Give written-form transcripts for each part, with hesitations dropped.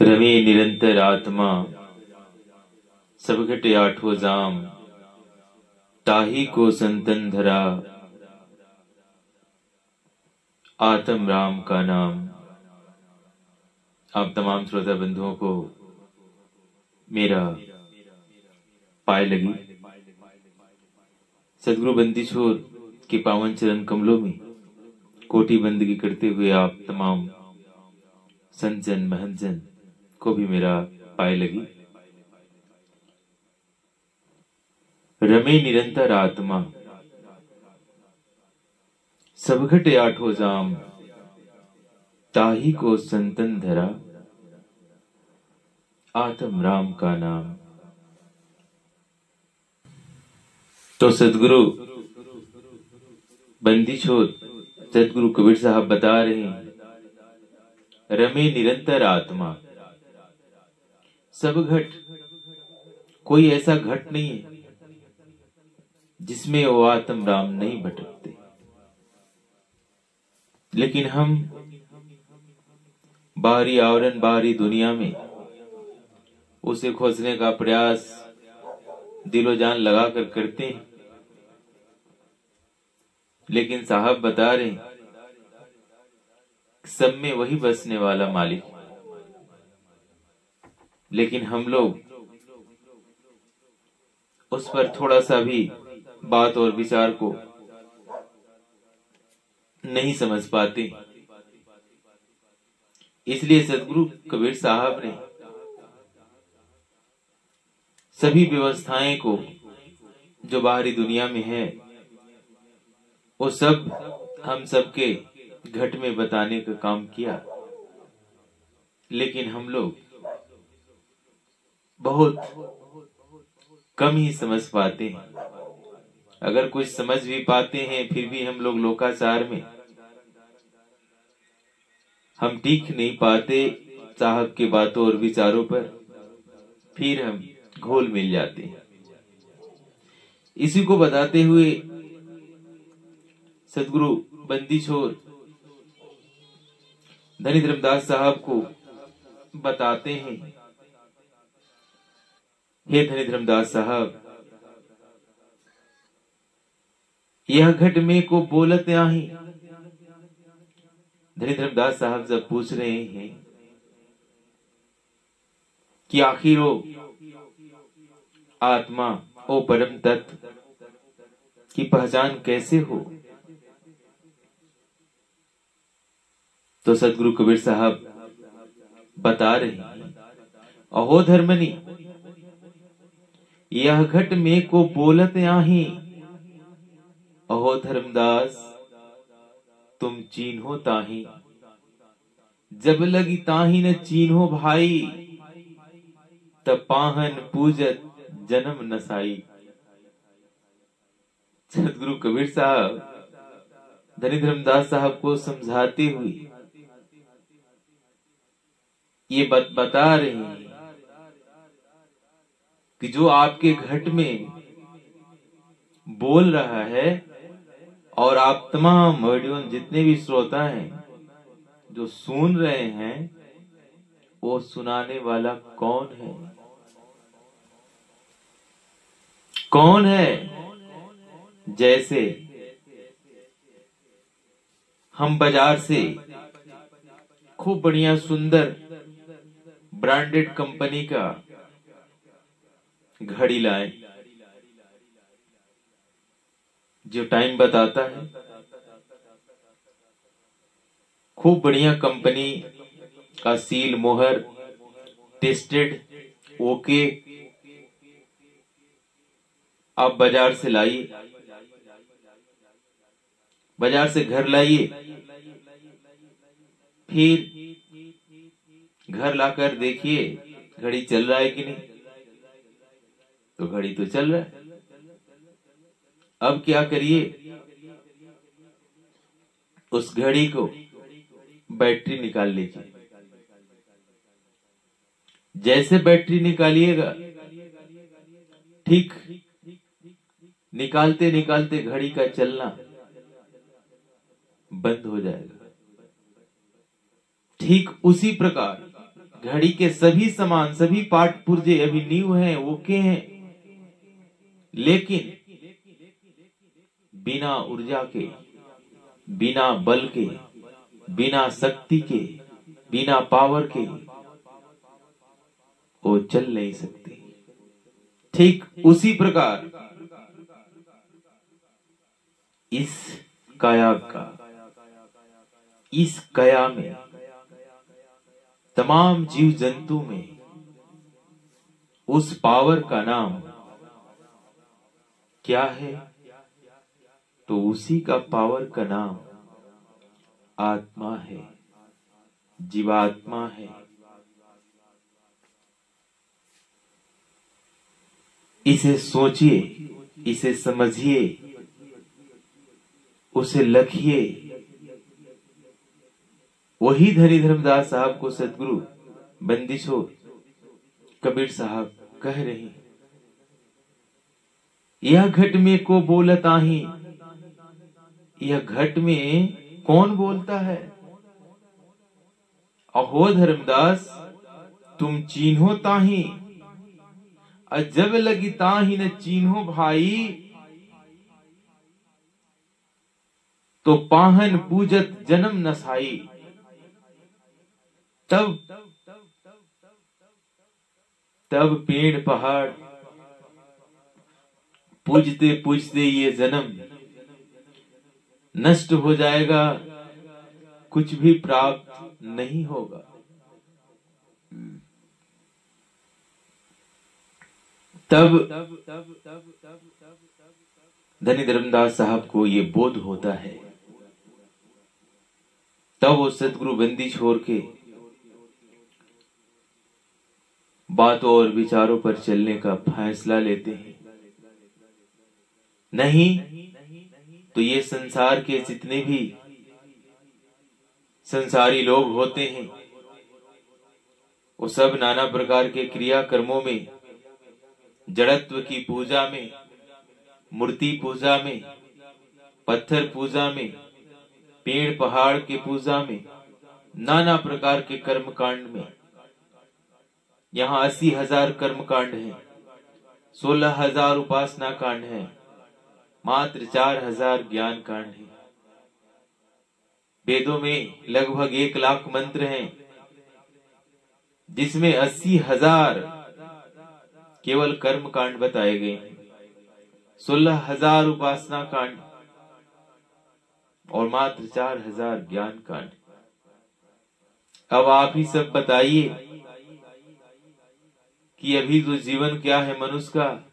रमे निरंतर आत्मा सब घटे आठो जाम, ताही को संतन धरा आत्म राम का नाम। आप तमाम श्रोता बंधुओं को मेरा पाए लगी सदगुरु बंदी छोर के पावन चरण कमलों में कोटि बंदगी करते हुए आप तमाम संत जन महंत जन को भी मेरा पाए लगी। रमे निरंतर आत्मा सब घटे आठो जाम, ताही को संतन धरा आत्म राम का नाम। तो सदगुरु बंदी छोर सदगुरु कबीर साहब बता रहे हैं, रमे निरंतर आत्मा सब घट, कोई ऐसा घट नहीं है जिसमें वो आत्म राम नहीं भटकते। लेकिन हम बाहरी आवरण बाहरी दुनिया में उसे खोजने का प्रयास दिलो जान लगाकर करते हैं, लेकिन साहब बता रहे हैं सब में वही बसने वाला मालिक। लेकिन हम लोग उस पर थोड़ा सा भी बात और विचार को नहीं समझ पाते। इसलिए सदगुरु कबीर साहब ने सभी व्यवस्थाएं को जो बाहरी दुनिया में है वो सब हम सबके घट में बताने का काम किया। लेकिन हम लोग बहुत कम ही समझ पाते हैं। अगर कुछ समझ भी पाते हैं फिर भी हम लोग लोकाचार में हम टिक नहीं पाते साहब के बातों और विचारों पर, फिर हम घोल मिल जाते हैं। इसी को बताते हुए सदगुरु बंदी छोर धनी धर्मदास साहब को बताते हैं, हे धनी धर्मदास साहब, यह घट में को बोलत आही। धनी धर्मदास साहब जब पूछ रहे हैं कि आखिर वो आत्मा ओ परम तत्व की पहचान कैसे हो, तो सदगुरु कबीर साहब बता रहे हैं, अहो धर्मनी यह घट में को बोलत आही, अहो धर्मदास तुम चीन्हो ताही, जब लगी ताही न चीन्हो भाई, तब पाहन पूजत जन्म नसाई। सदगुरु कबीर साहब धनी धर्मदास साहब को समझाते हुए ये बता रहे हैं कि जो आपके घट में बोल रहा है और आप तमाम ऑडियंस जितने भी श्रोता हैं जो सुन रहे हैं, वो सुनाने वाला कौन है? कौन है? जैसे हम बाजार से खूब बढ़िया सुंदर ब्रांडेड कंपनी का घड़ी लाए जो टाइम बताता है, खूब बढ़िया कंपनी का सील मोहर टेस्टेड ओके आप बाजार से लाइए, बाजार से घर लाइए, फिर घर लाकर देखिए घड़ी चल रहा है कि नहीं, तो घड़ी तो चल रहा है। अब क्या करिए, उस घड़ी को बैटरी निकाल लीजिए। जैसे बैटरी निकालिएगा, ठीक निकालते निकालते घड़ी का चलना बंद हो जाएगा। ठीक उसी प्रकार घड़ी के सभी सामान, सभी पार्ट पुर्जे अभी न्यू हैं, ओके हैं, लेकिन बिना ऊर्जा के, बिना बल के, बिना शक्ति के, बिना पावर के वो चल नहीं सकती। ठीक उसी प्रकार इस काया का, इस काया में तमाम जीव जंतु में उस पावर का नाम क्या है? तो उसी का पावर का नाम आत्मा है, जीवात्मा है। इसे सोचिए, इसे समझिए, उसे लखिए। वही धनी धर्मदास साहब को सदगुरु बंदिछोर कबीर साहब कह रहे हैं, यह घट में को बोलता ही, यह घट में कौन बोलता है? अहो धर्मदास तुम चिन्हो ताही, जब लगी ताही न चिन्हो भाई, तो पाहन पूजत जन्म नसाई। तब पेड़ पहाड़ पूजते पूजते ये जन्म नष्ट हो जाएगा, कुछ भी प्राप्त नहीं होगा। तब धनी धर्मदास साहब को ये बोध होता है। तब वो सतगुरु बंदी छोड़ के बातों और विचारों पर चलने का फैसला लेते हैं। नहीं तो ये संसार के जितने भी संसारी लोग होते हैं, वो सब नाना प्रकार के क्रिया कर्मों में, जड़त्व की पूजा में, मूर्ति पूजा में, पत्थर पूजा में, पेड़ पहाड़ के पूजा में, नाना प्रकार के कर्म कांड में, यहाँ 80,000 कर्म कांड है, 16,000 उपासना कांड है, मात्र 4,000 ज्ञान कांड है। वेदों में लगभग 1 लाख मंत्र हैं, जिसमें 80,000 केवल कर्म कांड बताए गए, 16,000 उपासना कांड और मात्र 4,000 ज्ञान कांड। अब आप ही सब बताइए कि अभी तो जीवन क्या है मनुष्य का,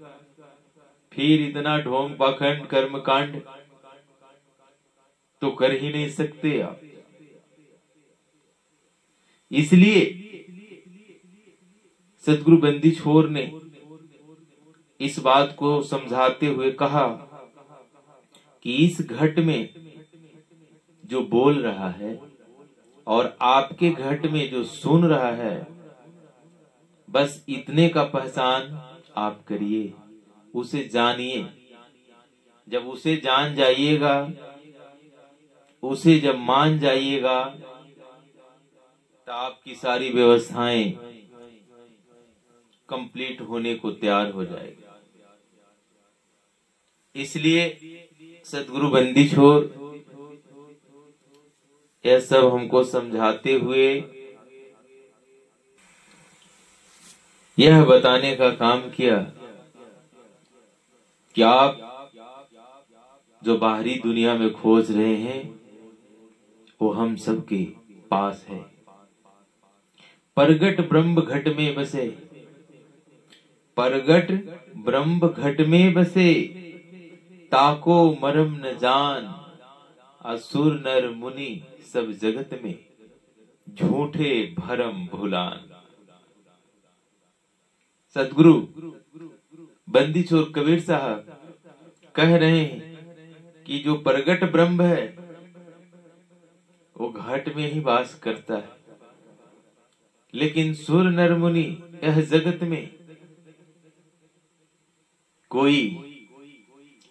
फिर इतना ढोंग पाखंड कर्म कांड तो कर ही नहीं सकते आप। इसलिए सतगुरु बंदी छोर ने इस बात को समझाते हुए कहा कि इस घट में जो बोल रहा है और आपके घट में जो सुन रहा है, बस इतने का पहचान आप करिए, उसे जानिए। जब उसे जान जाइएगा, उसे जब मान जाइएगा, तो आपकी सारी व्यवस्थाएं कंप्लीट होने को तैयार हो जाएगी। इसलिए सतगुरु बंदी छोर यह सब हमको समझाते हुए यह बताने का काम किया कि आप जो बाहरी दुनिया में खोज रहे हैं वो हम सबके पास है। परगट ब्रह्म घट में बसे, परगट ब्रह्म घट में बसे, ताको मरम न जान, असुर नर मुनि सब जगत में, झूठे भरम भुलान। सतगुरु बंदी छोर कबीर साहब कह रहे हैं कि जो प्रगट ब्रह्म है वो घट में ही वास करता है, लेकिन सुर नर मुनि यह जगत में, कोई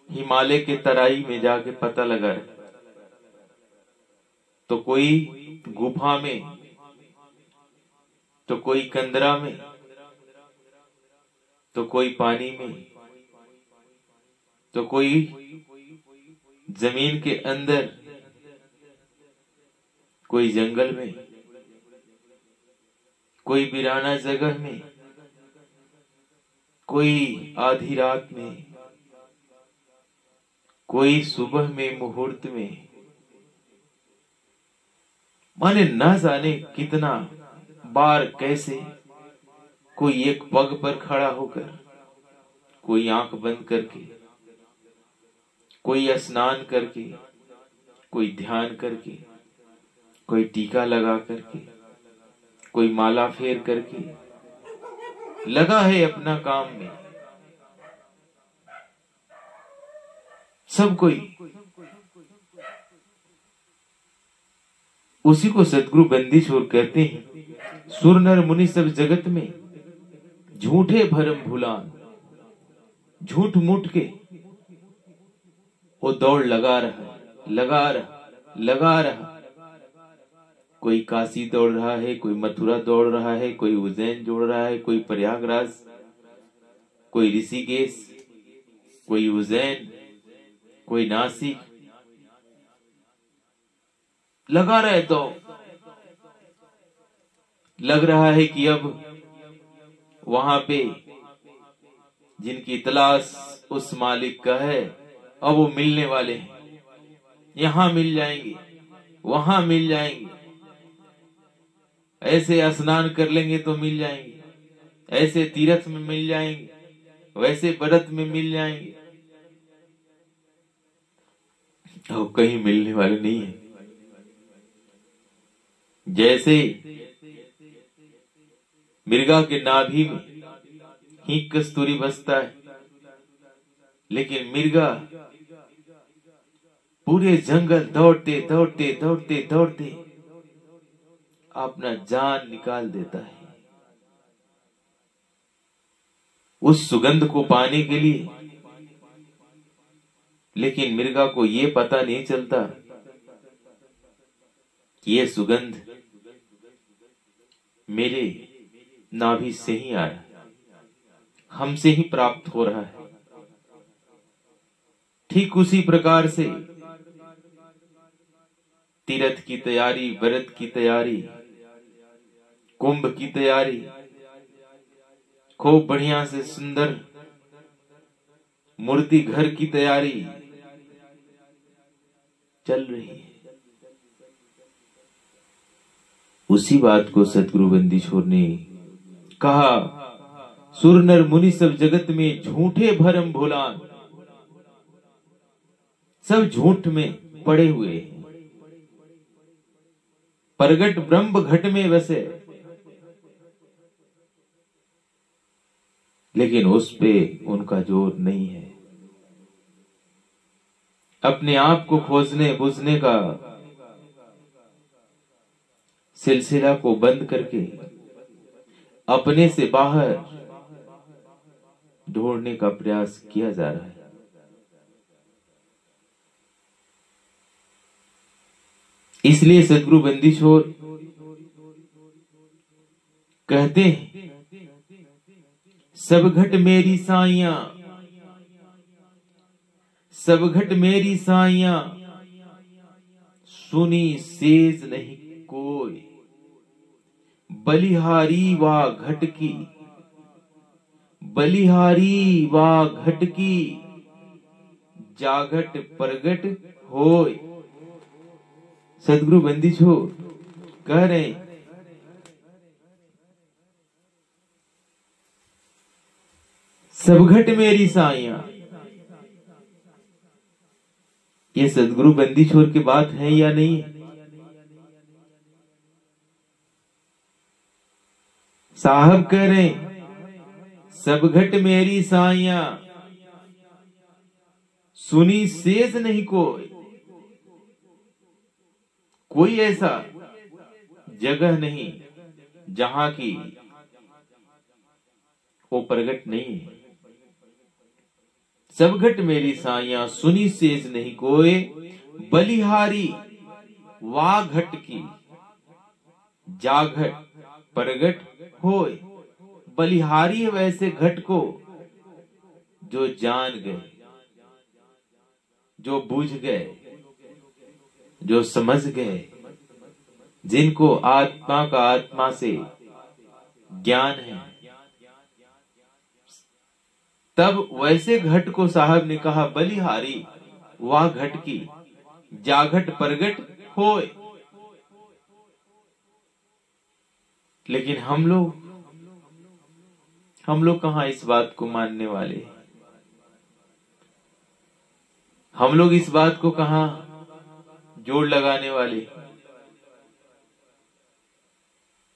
हिमालय के तराई में जाके पता लगा है, तो कोई गुफा में तो कोई कंदरा में, तो कोई पानी में, तो कोई जमीन के अंदर, कोई जंगल में, कोई वीराना जगह में, कोई आधी रात में, कोई सुबह में मुहूर्त में। माने न जाने कितना बार कैसे कोई एक पग पर खड़ा होकर, कोई आंख बंद करके, कोई स्नान करके, कोई ध्यान करके, कोई टीका लगा करके, कोई माला फेर करके लगा है अपना काम में। सब कोई उसी को सदगुरु बंदी छोर कहते हैं। सुर नर मुनि सब जगत में झूठे भरम भुलान, झूठ मूठ के वो दौड़ लगा रहा, लगा रहा, लगा रहा। कोई काशी दौड़ रहा है, कोई मथुरा दौड़ रहा है, कोई उज्जैन जोड़ रहा है, कोई प्रयागराज, कोई ऋषिकेश, कोई उज्जैन, कोई नासिक, लगा रहे तो लग रहा है कि अब वहां पे जिनकी तलाश उस मालिक का है अब वो मिलने वाले हैं। यहां मिल जाएंगे, वहां मिल जाएंगे, ऐसे स्नान कर लेंगे तो मिल जाएंगे, ऐसे तीर्थ में मिल जाएंगे, वैसे व्रत में मिल जाएंगे। अब कहीं मिलने वाले नहीं है। जैसे मृगा के नाभि में ही कस्तूरी बसता है, लेकिन मृगा पूरे जंगल दौड़ते दौड़ते दौड़ते दौड़ते अपना जान निकाल देता है उस सुगंध को पाने के लिए। लेकिन मृगा को ये पता नहीं चलता कि ये सुगंध मेरे नाभि से ही आया, हमसे ही प्राप्त हो रहा है। ठीक उसी प्रकार से तीर्थ की तैयारी, व्रत की तैयारी, कुंभ की तैयारी, खूब बढ़िया से सुंदर मूर्ति घर की तैयारी चल रही है। उसी बात को सतगुरु बंदी छोर ने कहा, सुर नर मुनि सब जगत में झूठे भरम भुलान, सब झूठ में पड़े हुए हैं। प्रगट ब्रह्म घट में बसे, लेकिन उस पे उनका जोर नहीं है। अपने आप को खोजने बुझने का सिलसिला को बंद करके अपने से बाहर ढूंढने का प्रयास किया जा रहा है। इसलिए सदगुरु बंदी छोर कहते हैं, सब घट मेरी साइयां, सब घट मेरी साइयां, सुनी सेज नहीं कोई, बलिहारी वा घट की, बलिहारी वा घट की, जागट प्रगट होय। सदगुरु बंदी छोर कह रहे, सब घट मेरी साइयां। ये सदगुरु बंदी छोर की बात है या नहीं? साहब कह रहे, सब घट मेरी साइयां, सुनी सेज नहीं कोई। कोई ऐसा जगह नहीं जहां की वो प्रगट नहीं है। सब घट मेरी साइयां, सुनी सेज नहीं कोई, बलिहारी वा घट की, जाघट प्रगट होय। बलिहारी है वैसे घट को जो जान गए, जो बूझ गए, जो समझ गए, जिनको आत्मा का आत्मा से ज्ञान है। तब वैसे घट को साहब ने कहा बलिहारी वाह घट की जाघट प्रगट होय। लेकिन हम लोग कहाँ इस बात को मानने वाले, हम लोग इस बात को कहाँ जोड़ लगाने वाले।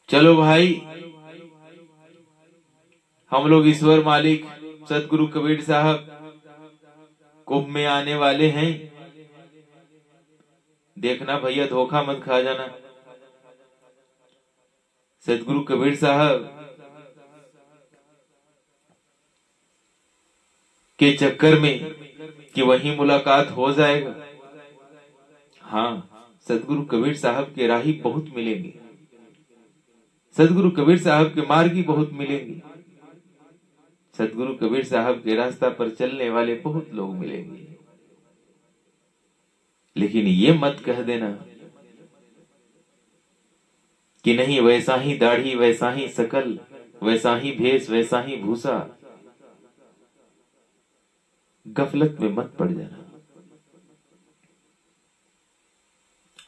चलो भाई, हम लोग ईश्वर मालिक सतगुरु कबीर साहब कुंभ में आने वाले हैं। देखना भैया, धोखा मत खा जाना। सतगुरु कबीर साहब के चक्कर में कि वही मुलाकात हो जाएगा। हाँ, सतगुरु कबीर साहब के राही बहुत मिलेंगे, सतगुरु कबीर साहब के मार्गी बहुत मिलेंगे, सतगुरु कबीर साहब के रास्ता पर चलने वाले बहुत लोग मिलेंगे। लेकिन ये मत कह देना कि नहीं वैसा ही दाढ़ी, वैसा ही शकल, वैसा ही भेष, वैसा ही भूसा। गफलत में मत पड़ जाना।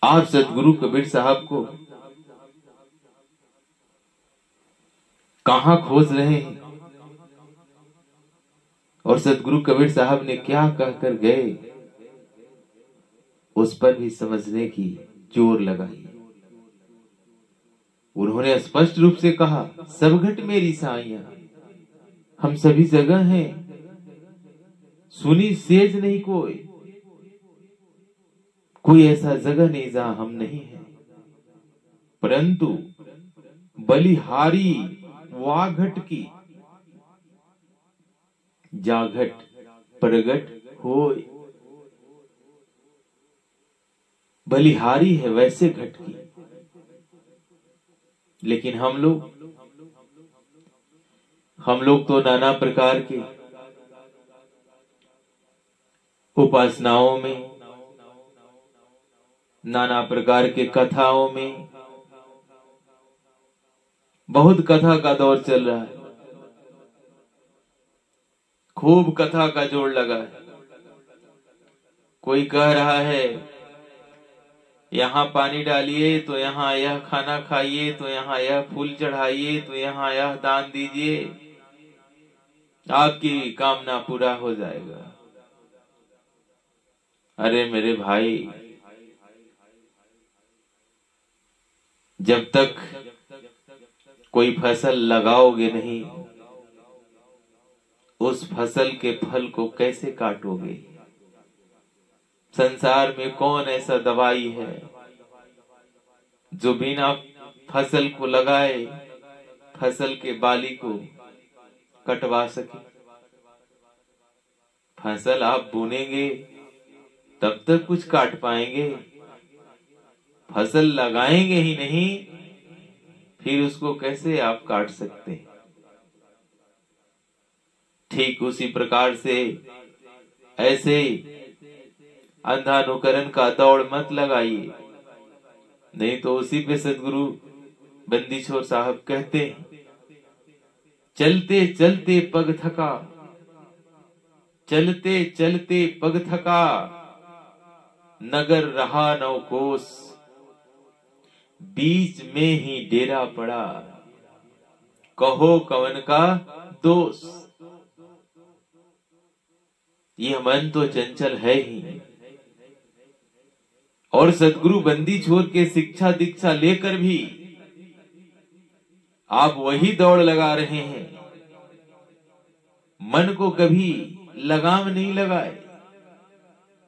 आप सतगुरु कबीर साहब को कहां खोज रहे हैं और सतगुरु कबीर साहब ने क्या कहकर गए, उस पर भी समझने की जोर लगाई। उन्होंने स्पष्ट रूप से कहा सब घट मेरी साइयां, हम सभी जगह हैं, सुनी सेज नहीं कोई ऐसा जगह नहीं जहां हम नहीं है। परंतु बलिहारी वाघट की जाघट प्रगट होय। बलिहारी है वैसे घट की। लेकिन हम लोग तो नाना प्रकार के उपासनाओं में, नाना प्रकार के कथाओं में, बहुत कथा का दौर चल रहा है, खूब कथा का जोड़ लगा है। कोई कह रहा है यहाँ पानी डालिए तो यहाँ यह खाना खाइए, तो यहाँ यह फूल चढ़ाइए, तो यहाँ यह दान दीजिए, आपकी कामना पूरा हो जाएगा। अरे मेरे भाई, जब तक कोई फसल लगाओगे नहीं, उस फसल के फल को कैसे काटोगे? संसार में कौन ऐसा दवाई है जो बिना फसल को लगाए फसल के बाली को कटवा सके? फसल आप बोनेंगे तब तक कुछ काट पाएंगे, फसल लगाएंगे ही नहीं, फिर उसको कैसे आप काट सकते हैं? ठीक उसी प्रकार से ऐसे अंधानुकरण का दौड़ मत लगाइए, नहीं तो उसी पे सदगुरु बंदी छोर साहब कहते हैं, चलते चलते पग थका, चलते चलते पग थका, नगर रहा नौ कोस, बीच में ही डेरा पड़ा, कहो कवन का दोष। यह मन तो चंचल है ही, और सदगुरु बंदी छोर के शिक्षा दीक्षा लेकर भी आप वही दौड़ लगा रहे हैं, मन को कभी लगाम नहीं लगाए,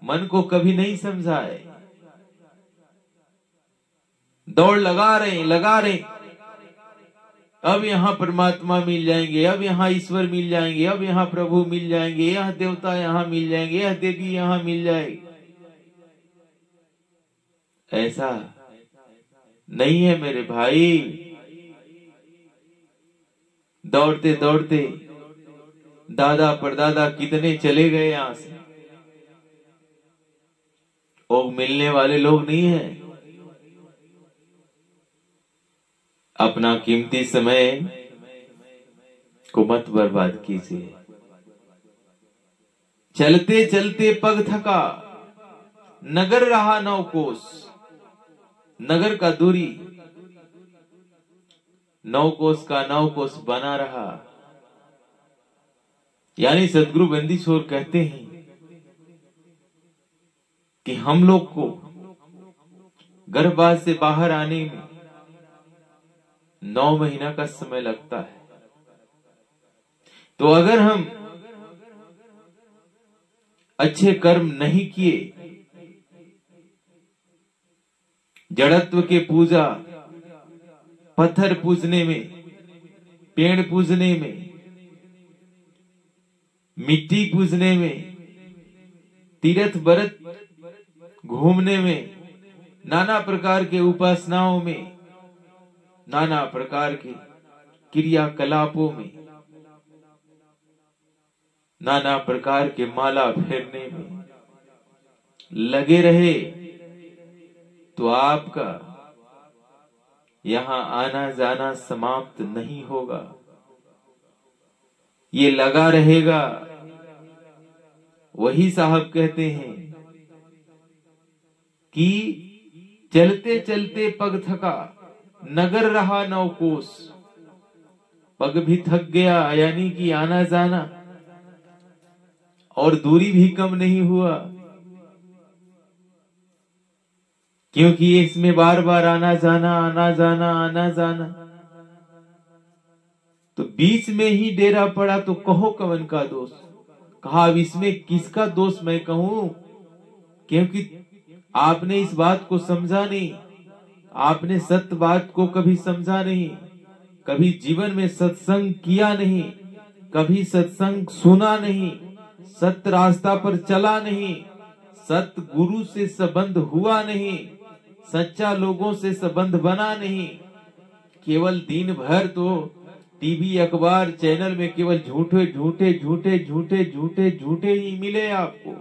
मन को कभी नहीं समझाए, दौड़ लगा रहे। अब यहाँ परमात्मा मिल जाएंगे, अब यहाँ ईश्वर मिल जाएंगे, अब यहाँ प्रभु मिल जाएंगे, यह देवता यहाँ मिल जाएंगे, यह देवी यहाँ मिल जाएगी। ऐसा नहीं है मेरे भाई। दौड़ते दौड़ते दादा परदादा कितने चले गए यहां से, वो मिलने वाले लोग नहीं है। अपना कीमती समय को मत बर्बाद कीजिए। चलते चलते पग थका, नगर रहा 9 कोस। नगर का दूरी 9 कोस का 9 कोस बना रहा। यानी सदगुरु बंदी छोर कहते हैं कि हम लोग को गर्भवास से बाहर आने में 9 महीना का समय लगता है। तो अगर हम अच्छे कर्म नहीं किए, जड़त्व के पूजा, पत्थर पूजने में, पेड़ पूजने में, मिट्टी पूजने में, तीर्थ व्रत घूमने में, नाना प्रकार के उपासनाओं में, नाना प्रकार के क्रियाकलापों में, नाना प्रकार के माला फेरने में लगे रहे, तो आपका यहां आना जाना समाप्त नहीं होगा। ये लगा रहेगा। वही साहब कहते हैं कि चलते चलते पग थका, नगर रहा 9 कोस। पग भी थक गया, यानी कि आना जाना, और दूरी भी कम नहीं हुआ, क्योंकि इसमें बार बार आना जाना, आना जाना, आना जाना। तो बीच में ही डेरा पड़ा, तो कहो कवन का दोष। कहा अब इसमें किसका दोष मैं कहूं, क्योंकि आपने इस बात को समझा नहीं, आपने सत्य बात को कभी समझा नहीं, कभी जीवन में सत्संग किया नहीं, कभी सत्संग सुना नहीं, सत्य रास्ता पर चला नहीं, सत्य गुरु से संबंध हुआ नहीं, सच्चा लोगों से संबंध बना नहीं। केवल दिन भर तो टीवी अखबार चैनल में केवल झूठे झूठे झूठे झूठे झूठे झूठे ही मिले आपको।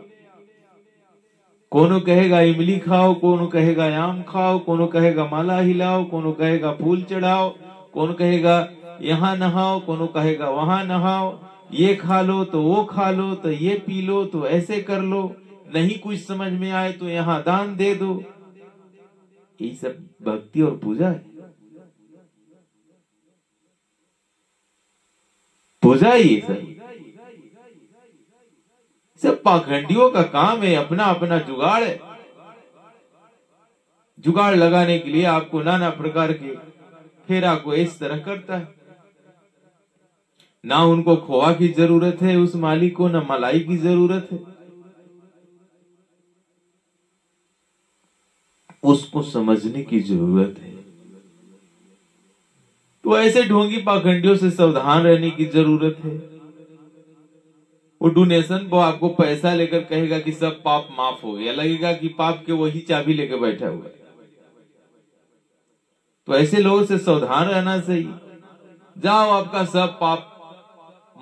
कोनो कहेगा इमली खाओ, कोनो कहेगा आम खाओ, कोनो कहेगा माला हिलाओ, कोनो कहेगा फूल चढ़ाओ, कोनो कहेगा यहाँ नहाओ, कोनो कहेगा वहां नहाओ, ये खा लो तो वो खा लो, तो ये पी लो तो ऐसे कर लो, नहीं कुछ समझ में आए तो यहाँ दान दे दो। ये सब भक्ति और पूजा है? पूजा ही सब पाखंडियों का काम है। अपना अपना जुगाड़ है। जुगाड़ लगाने के लिए आपको नाना प्रकार के फेरा को इस तरह करता है। ना उनको खोआ की जरूरत है उस मालिक को, ना मलाई की जरूरत है, उसको समझने की जरूरत है। तो ऐसे ढोंगी पाखंडियों से सावधान रहने की जरूरत है। वो डोनेशन वो आपको पैसा लेकर कहेगा कि सब पाप माफ हो गया, लगेगा कि पाप के वही चाबी लेकर बैठा हुआ है। तो ऐसे लोगों से सावधान रहना चाहिए। जाओ आपका सब पाप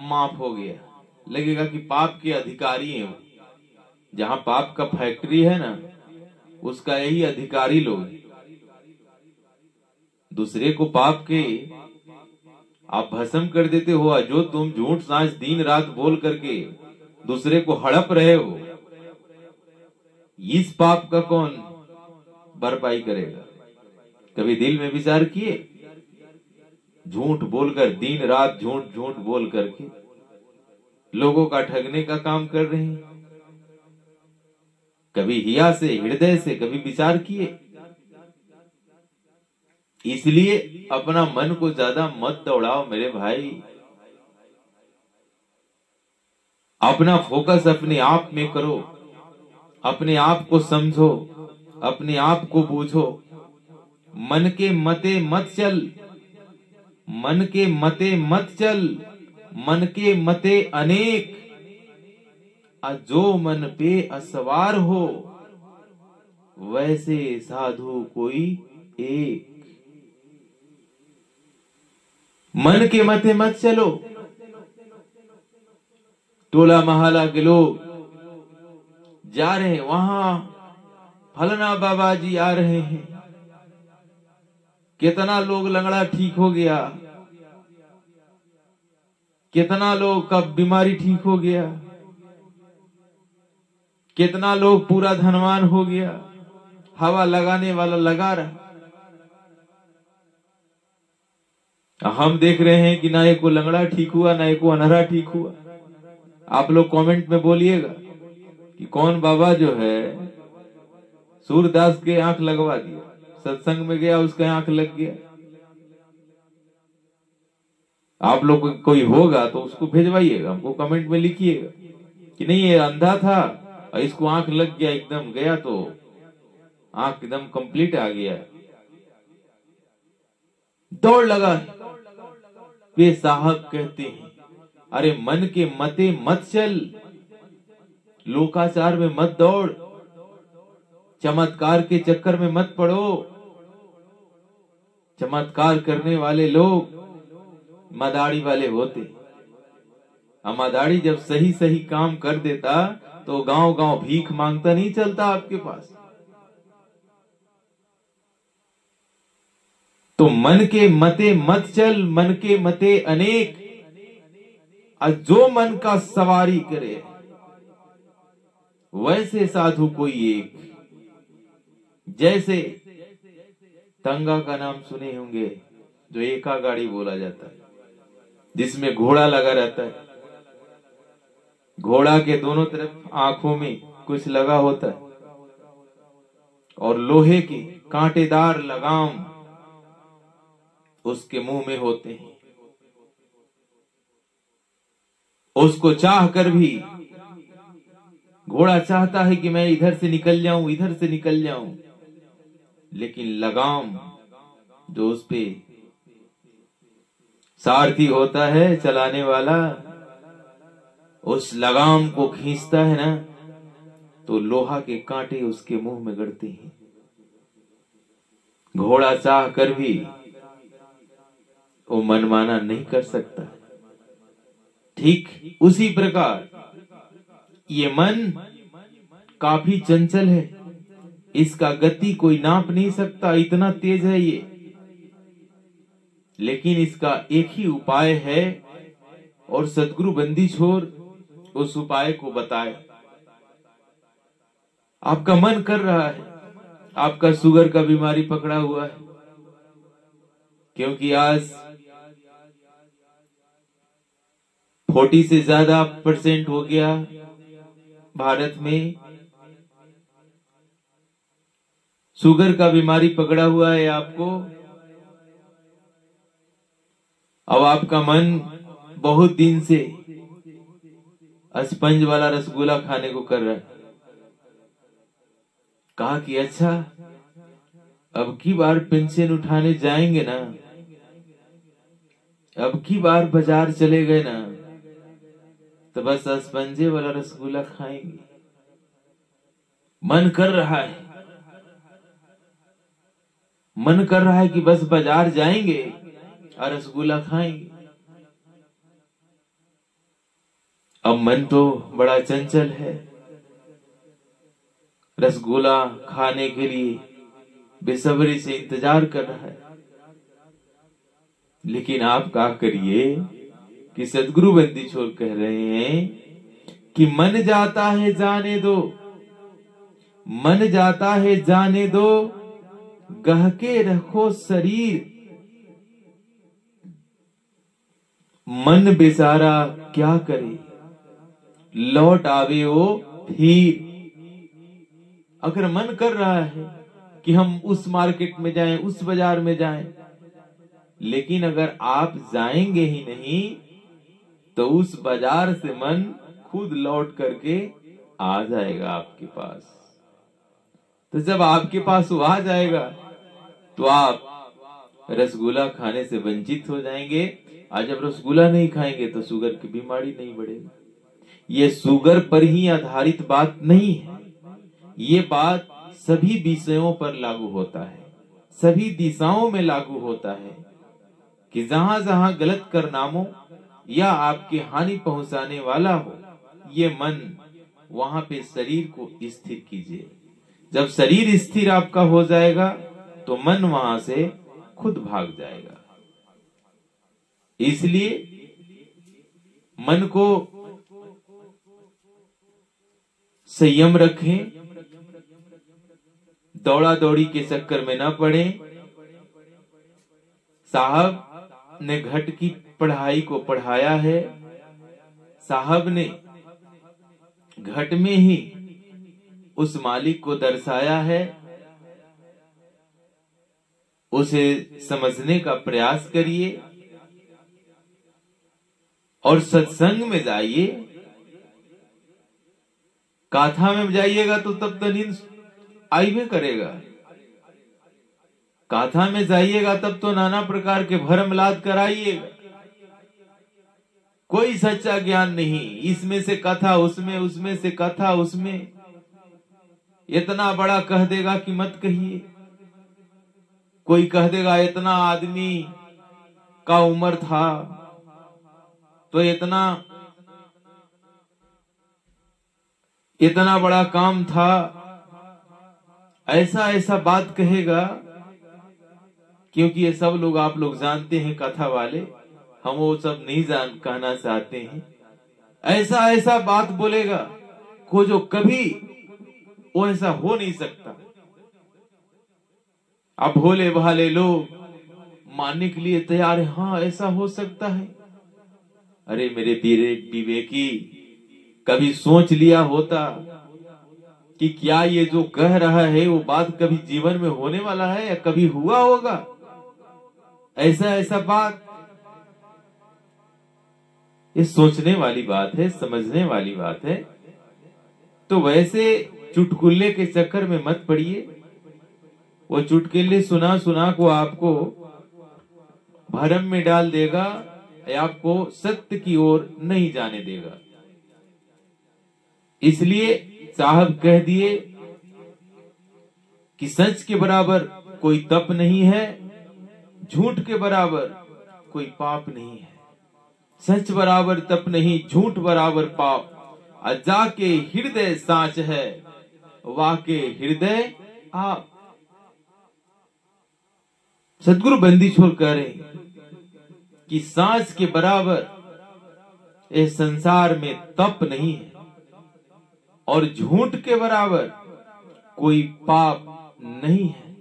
माफ हो गया, लगेगा कि पाप के अधिकारी हैं वो। जहां पाप का फैक्ट्री है ना, उसका यही अधिकारी लोग हैं। दूसरे को पाप के आप भस्म कर देते हो। जो तुम झूठ सांच दिन रात बोल करके दूसरे को हड़प रहे हो, इस पाप का कौन भरपाई करेगा? कभी दिल में विचार किए? झूठ बोलकर दिन रात झूठ झूठ बोल करके लोगों का ठगने का काम कर रहे हैं। कभी हिया से, हृदय से कभी विचार किए? इसलिए अपना मन को ज्यादा मत दौड़ाओ मेरे भाई। अपना फोकस अपने आप में करो, अपने आप को समझो, अपने आप को बूझो। मन के मते मत चल, मन के मते मत चल, मन के मते अनेक, जो मन पे असवार हो, वैसे साधु कोई एक। मन के मते मत चलो। टोला मोहल्ला के लोग जा रहे हैं, वहां फलना बाबा जी आ रहे हैं, कितना लोग लंगड़ा ठीक हो गया, कितना लोग का बीमारी ठीक हो गया, कितना लोग पूरा धनवान हो गया। हवा लगाने वाला लगा रहा। हम देख रहे हैं कि ना एक को लंगड़ा ठीक हुआ, ना एक को अनहरा ठीक हुआ। आप लोग कमेंट में बोलिएगा कि कौन बाबा जो है सूरदास के आंख लगवा दिया, सत्संग में गया उसका आंख लग गया। आप लोग कोई होगा तो उसको भेजवाइएगा, हमको कमेंट में लिखिएगा कि नहीं ये अंधा था और इसको आंख लग गया, एकदम गया तो आंख एकदम कंप्लीट आ गया, दौड़ लगा। वे साहब कहते हैं अरे मन के मते मत चल, लोकाचार में मत दौड़, चमत्कार के चक्कर में मत पड़ो। चमत्कार करने वाले लोग मदारी वाले होते। मदारी जब सही सही काम कर देता तो गांव गांव भीख मांगता नहीं चलता आपके पास। तो मन के मते मत चल, मन के मते अनेक, जो मन का सवारी करे वैसे साधु कोई एक। जैसे तंगा का नाम सुने होंगे, जो एका गाड़ी बोला जाता है, जिसमें घोड़ा लगा रहता है। घोड़ा के दोनों तरफ आंखों में कुछ लगा होता है और लोहे के कांटेदार लगाम उसके मुंह में होते हैं। उसको चाह कर भी घोड़ा चाहता है कि मैं इधर से निकल जाऊं, इधर से निकल जाऊं, लेकिन लगाम जो उस पे सारथी होता है, चलाने वाला, उस लगाम को खींचता है ना, तो लोहा के कांटे उसके मुंह में गड़ते हैं। घोड़ा चाह कर भी वो मनमाना नहीं कर सकता। ठीक उसी प्रकार ये मन काफी चंचल है, इसका गति कोई नाप नहीं सकता, इतना तेज है ये। लेकिन इसका एक ही उपाय है और सदगुरु बंदी छोर उस उपाय को बताए। आपका मन कर रहा है, आपका शुगर का बीमारी पकड़ा हुआ है, क्योंकि आज 40 से ज्यादा % हो गया भारत में शुगर का बीमारी पकड़ा हुआ है आपको। अब आपका मन बहुत दिन से स्पंज वाला रसगुल्ला खाने को कर रहा है। कहा कि अच्छा अब की बार पेंशन उठाने जाएंगे ना, अब की बार बाजार चले गए ना, तो बस स्पंजे वाला रसगुल्ला खाएंगे। मन कर रहा है, मन कर रहा है कि बस बाजार जाएंगे और रसगुल्ला खाएंगे। अब मन तो बड़ा चंचल है, रसगुल्ला खाने के लिए बेसब्री से इंतजार कर रहा है। लेकिन आप क्या करिए कि सदगुरु बंदी छोर कह रहे हैं कि मन जाता है जाने दो, मन जाता है जाने दो, गहके रखो शरीर। मन बेचारा क्या करे, लौट आवे वो फिर। अगर मन कर रहा है कि हम उस मार्केट में जाएं, उस बाजार में जाएं, लेकिन अगर आप जाएंगे ही नहीं तो उस बाजार से मन खुद लौट करके आ जाएगा आपके पास। तो जब आपके पास वो आ जाएगा तो आप रसगुल्ला खाने से वंचित हो जाएंगे। आज जब रसगुल्ला नहीं खाएंगे तो शुगर की बीमारी नहीं बढ़ेगी। ये शुगर पर ही आधारित बात नहीं है, ये बात सभी विषयों पर लागू होता है, सभी दिशाओं में लागू होता है कि जहां जहां गलत कारनामों या आपकी हानि पहुंचाने वाला हो, ये मन, वहां पे शरीर को स्थिर कीजिए। जब शरीर स्थिर आपका हो जाएगा तो मन वहां से खुद भाग जाएगा। इसलिए मन को संयम रखें, दौड़ा दौड़ी के चक्कर में न पड़े। साहब ने घट की पढ़ाई को पढ़ाया है, साहब ने घट में ही उस मालिक को दर्शाया है, उसे समझने का प्रयास करिए और सत्संग में जाइए। गाथा में जाइएगा तो तब तो नींद आइबे करेगा, गाथा में जाइएगा तब तो नाना प्रकार के भरम लाद कराइएगा। कोई सच्चा ज्ञान नहीं, इसमें से कथा उसमें, उसमें से कथा उसमें। इतना बड़ा कह देगा कि मत कहिए, कोई कह देगा इतना आदमी का उम्र था तो इतना बड़ा काम था, ऐसा ऐसा बात कहेगा। क्योंकि ये सब लोग आप लोग जानते हैं कथा वाले, हम वो सब नहीं कहना चाहते हैं। ऐसा ऐसा बात बोलेगा को जो कभी वो ऐसा हो नहीं सकता। अब भोले भाले लोग मानने के लिए तैयार है, हाँ ऐसा हो सकता है। अरे मेरे विवेकी, कभी सोच लिया होता कि क्या ये जो कह रहा है वो बात कभी जीवन में होने वाला है या कभी हुआ होगा? ऐसा ऐसा बात, ये सोचने वाली बात है, समझने वाली बात है। तो वैसे चुटकुले के चक्कर में मत पड़िए। वो चुटकुले सुना सुना को आपको भरम में डाल देगा या आपको सत्य की ओर नहीं जाने देगा। इसलिए साहब कह दिए कि सच के बराबर कोई तप नहीं है, झूठ के बराबर कोई पाप नहीं है। सच बराबर तप नहीं, झूठ बराबर पाप। जाके हृदय साच है, वाके हृदय आप। सदगुरु बंदी छोड़ कह रहे कि सांस के बराबर इस संसार में तप नहीं है और झूठ के बराबर कोई पाप नहीं है।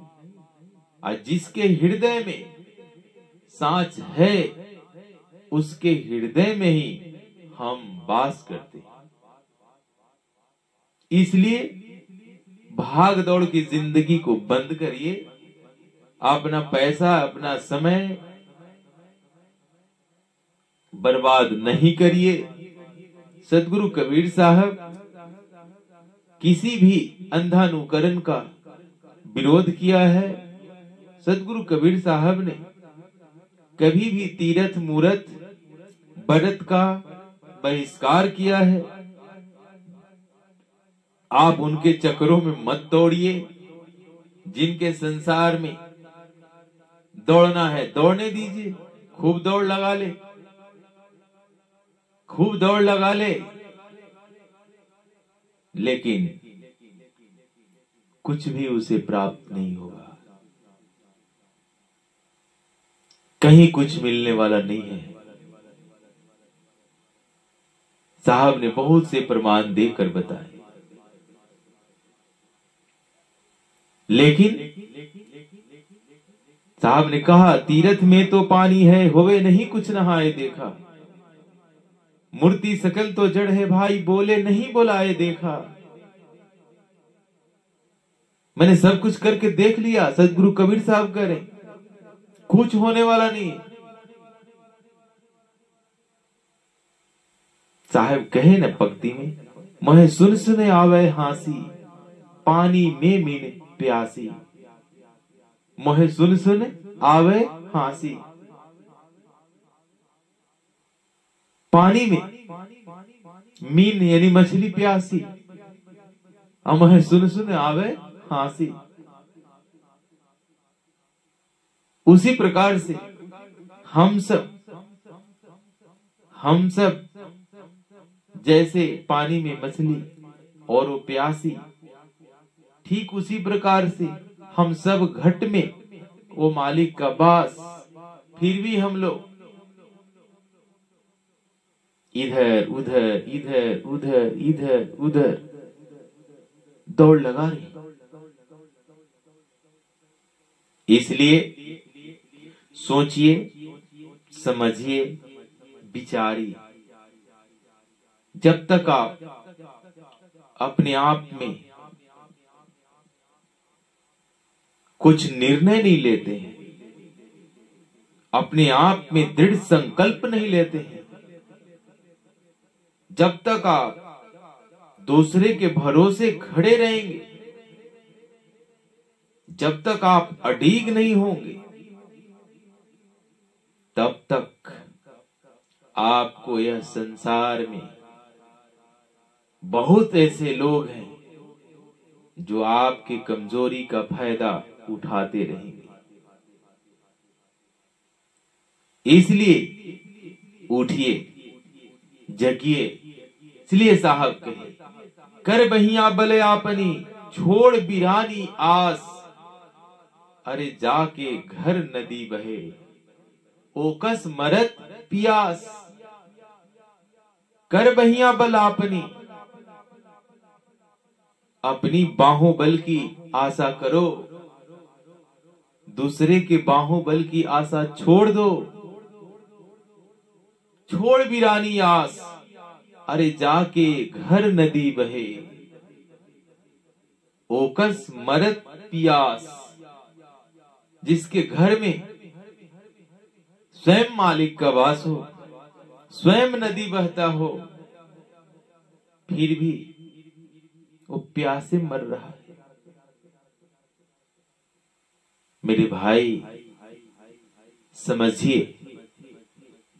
और जिसके हृदय में सांच है उसके हृदय में ही हम वास करते हैं। इसलिए भाग दौड़ की जिंदगी को बंद करिए। अपना पैसा, अपना समय बर्बाद नहीं करिए। सदगुरु कबीर साहब किसी भी अंधानुकरण का विरोध किया है। सदगुरु कबीर साहब ने कभी भी तीर्थ मूर्त व्रत का बहिष्कार किया है। आप उनके चक्रों में मत दौड़िए। जिनके संसार में दौड़ना है दौड़ने दीजिए, खूब दौड़ लगा ले, खूब दौड़ लगा ले, लेकिन कुछ भी उसे प्राप्त नहीं होगा। कहीं कुछ मिलने वाला नहीं है। साहब ने बहुत से प्रमाण देकर बताए, लेकिन साहब ने कहा तीर्थ में तो पानी है, होवे नहीं कुछ नहाए देखा। मूर्ति सकल तो जड़ है भाई, बोले नहीं बुलाए देखा। मैंने सब कुछ करके देख लिया। सदगुरु कबीर साहब कह रहे कुछ होने वाला नहीं। साहब कहे न पंक्ति में, महे सुन सुने आवे हांसी, पानी में मीन प्यासी। मोहे सुन सुन आवे हांसी, पानी में मीन यानी मछली प्यासी, मोहे सुन सुन आवे हांसी। उसी प्रकार से हम सब जैसे पानी में मछली और वो प्यासी, ठीक उसी प्रकार से हम सब घट में वो मालिक का वास, फिर भी हम लोग इधर उधर इधर उधर इधर उधर दौड़ लगा रहे। इसलिए सोचिए, समझिए, विचारिए। जब तक आप अपने आप में कुछ निर्णय नहीं लेते हैं, अपने आप में दृढ़ संकल्प नहीं लेते हैं, जब तक आप दूसरे के भरोसे खड़े रहेंगे, जब तक आप अड़ीग नहीं होंगे, तब तक आपको यह संसार में बहुत ऐसे लोग हैं जो आपकी कमजोरी का फायदा उठाते रहेंगे। इसलिए उठिए, जगिए। इसलिए साहब कहे, कर बहिया बले आपनी, छोड़ बिरानी आस, अरे जाके घर नदी बहे, ओकस मरत पियास। कर बहिया बल आपनी, अपनी बाहों बल की आशा करो, दूसरे के बाहों बल की आशा छोड़ दो। छोड़ बिरानी आस, अरे जाके घर नदी बहे, ओकस मरत पियास। जिसके घर में स्वयं मालिक का वास हो, स्वयं नदी बहता हो, फिर भी वो प्यासे मर रहा है। मेरे भाई, समझिए,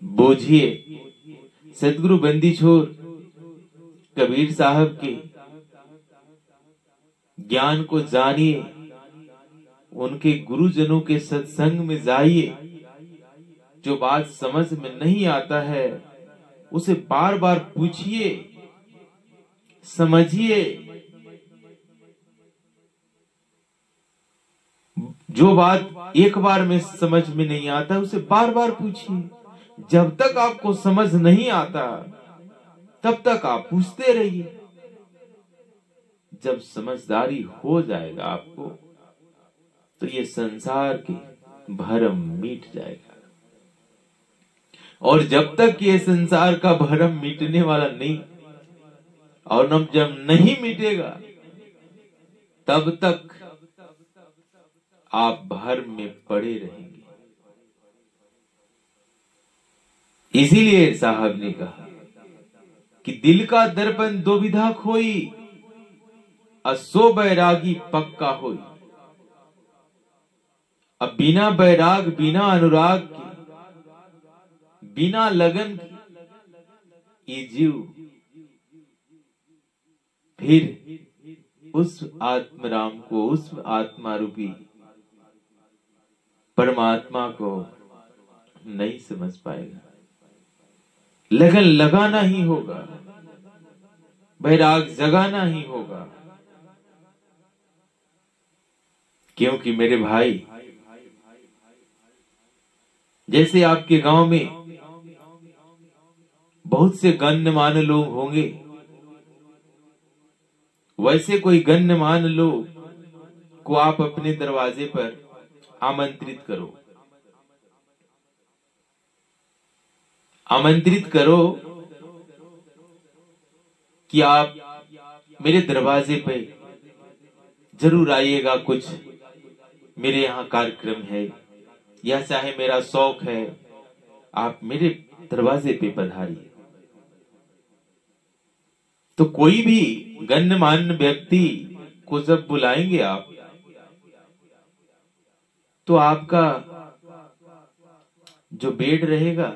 बूझिए। सदगुरु बंदी छोर कबीर साहब के ज्ञान को जानिए, उनके गुरुजनों के सत्संग में जाइए। जो बात समझ में नहीं आता है उसे बार बार पूछिए, समझिए। जो बात एक बार में समझ में नहीं आता उसे बार बार पूछिए। जब तक आपको समझ नहीं आता तब तक आप पूछते रहिए। जब समझदारी हो जाएगा आपको तो ये संसार के भरम मिट जाएगा। और जब तक ये संसार का भरम मिटने वाला नहीं, और जब नहीं मिटेगा तब तक आप भरम में पड़े रहेंगे। इसीलिए साहब ने कहा कि दिल का दर्पण दो विधा खोई, असो बैरागी पक्का होई। अब बिना बैराग, बिना अनुराग के, बिना लगन के ये जीव फिर उस आत्मराम को, उस आत्मा रूपी परमात्मा को नहीं समझ पाएगा। लगन लगाना ही होगा, बैराग जगाना ही होगा। क्योंकि मेरे भाई, जैसे आपके गांव में बहुत से गण्यमान्य लोग होंगे, वैसे कोई गण्यमान्य लोग को आप अपने दरवाजे पर आमंत्रित करो। आमंत्रित करो कि आप मेरे दरवाजे पे जरूर आइएगा, कुछ मेरे यहाँ कार्यक्रम है या चाहे मेरा शौक है, आप मेरे दरवाजे पे पधारिए। तो कोई भी गण्यमान्य व्यक्ति को जब बुलाएंगे आप, तो आपका जो बेड रहेगा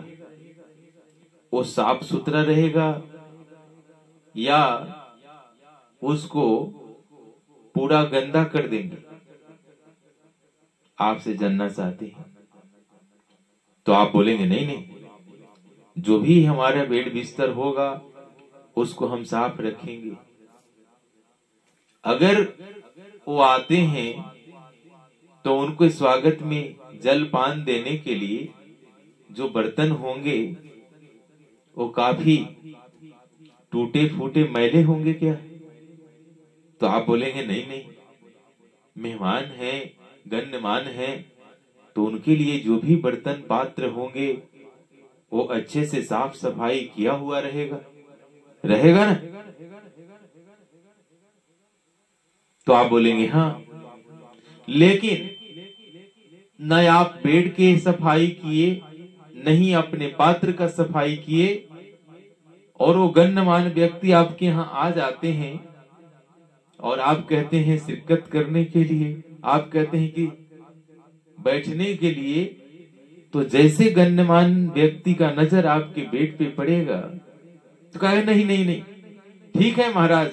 वो साफ सुथरा रहेगा या उसको पूरा गंदा कर देंगे? आपसे जानना चाहते हैं। तो आप बोलेंगे नहीं नहीं, जो भी हमारा बेड बिस्तर होगा उसको हम साफ रखेंगे। अगर वो आते हैं तो उनको स्वागत में जल पान देने के लिए जो बर्तन होंगे वो काफी टूटे फूटे मैले होंगे क्या? तो आप बोलेंगे नहीं नहीं, मेहमान हैं, गण्यमान हैं, तो उनके लिए जो भी बर्तन पात्र होंगे वो अच्छे से साफ सफाई किया हुआ रहेगा, रहेगा ना? तो आप बोलेंगे हाँ, लेकिन न आप बेड के सफाई किए, नहीं अपने पात्र का सफाई किए, और वो गण्यमान व्यक्ति आपके यहाँ आ जाते हैं और आप कहते हैं शिरकत करने के लिए, आप कहते हैं कि बैठने के लिए, तो जैसे गण्यमान व्यक्ति का नजर आपके बेड पे पड़ेगा तो कहे नहीं नहीं नहीं, ठीक है महाराज,